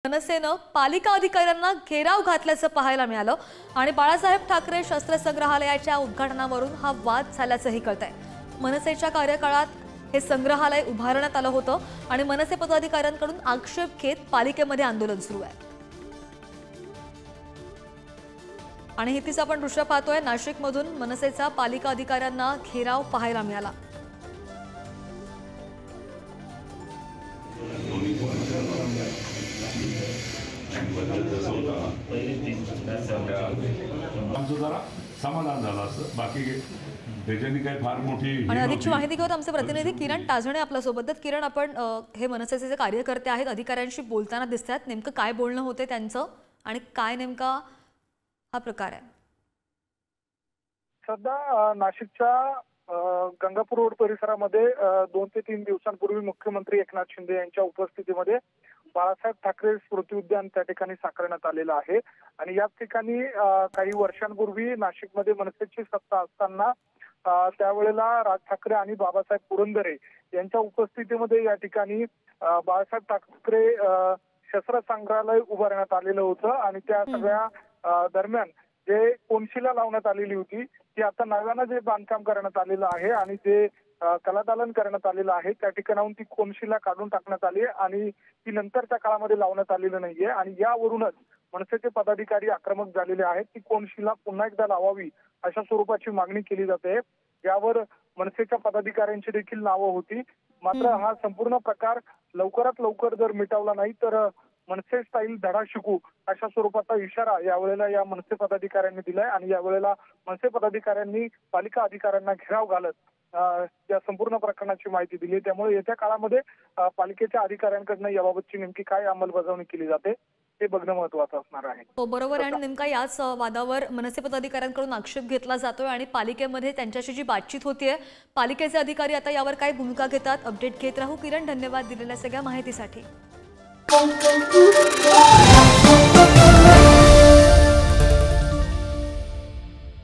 मनसेनं पालिका अधिकाऱ्यांना घेराव घातल्याचं पाहायला मिळालं आणि बाळासाहेब ठाकरे शस्त्र संग्रहालयाच्या उद्घाटनावरून हा वाद झाल्याचंही कळतंय। मनसेच्या कार्यकाळात हे संग्रहालय उभारण्यात आलं होतं आणि मनसे पदाधिकाऱ्यांकडून आक्षेप घेत पालिकेमध्ये आंदोलन सुरू आहे। आणि इथेच आपण दृश्य पाहतोय, नाशिकमधून मनसेचा पालिका अधिकाऱ्यांना घेराव पाहायला मिळाला। समाधान झालं असं, बाकी त्याच्यानी काही फार मोठी। आणि अधिकची माहिती घेऊन आमचे प्रतिनिधी किरण टाजणे आपल्या सोबत आहेत। किरण, आपण हे मनसेचे जे कार्यकर्ते आहेत अधिकाऱ्यांशी बोलताना दिसतात, नेमकं काय बोलणं होते त्यांचं आणि काय नेमका हा प्रकार आहे? सध्या नाशिकच्या गंगापूर रोड परिसरामध्ये 2 ते 3 दिवसांपूर्वी मुख्यमंत्री एकनाथ शिंदे यांच्या उपस्थितीमध्ये बाळासाहेब ठाकरे स्मृती उद्यान त्या ठिकाणी साकारण्यात आलेलं आहे। आणि याच ठिकाणी काही वर्षांपूर्वी नाशिकमध्ये मनसेची सत्ता असताना त्यावेळेला राज ठाकरे आणि बाबासाहेब पुरंदरे यांच्या उपस्थितीमध्ये या ठिकाणी बाळासाहेब ठाकरे शस्त्र संग्रहालय उभारण्यात आलेलं होतं। आणि त्या सगळ्या दरम्यान जे कोनशिला लावण्यात आलेली होती ती आता नव्यानं जे बांधकाम करण्यात आलेलं आहे आणि जे कलादालन करण्यात आलेलं आहे त्या ठिकाणाहून ती कोनशिला काढून टाकण्यात आली आणि ती नंतरच्या काळामध्ये लावण्यात आलेलं नाहीये। आणि यावरूनच मनसेचे पदाधिकारी आक्रमक झालेले आहेत। ती कोनशिला पुन्हा एकदा लावावी अशा स्वरूपाची मागणी केली जाते। यावर मनसेच्या पदाधिकाऱ्यांची देखील नावं होती। मात्र हा संपूर्ण प्रकार लवकरात लवकर जर मिटवला नाही तर मनसे स्टाईल धडा शिकू अशा स्वरूपाचा इशारा यावेळेला या मनसे पदाधिकाऱ्यांनी दिलाय। आणि यावेळेला मनसे पदाधिकाऱ्यांनी पालिका अधिकाऱ्यांना घेराव घालत या संपूर्ण प्रकरणाची माहिती दिली। त्यामुळे येत्या काळामध्ये पालिकेच्या अधिकाऱ्यांकडून याबाबतची नेमकी काय अंमलबजावणी केली जाते हे बघणं महत्त्वाचं असणार आहे। हो, बरोबर आहे। आणि नेमका याच वादावर मनसे पदाधिकाऱ्यांकडून आक्षेप घेतला जातोय आणि पालिकेमध्ये त्यांच्याशी जी बातचीत होतीये, पालिकेचे अधिकारी आता यावर काय भूमिका घेतात अपडेट घेत राहू। किरण, धन्यवाद दिलेल्या सगळ्या माहितीसाठी।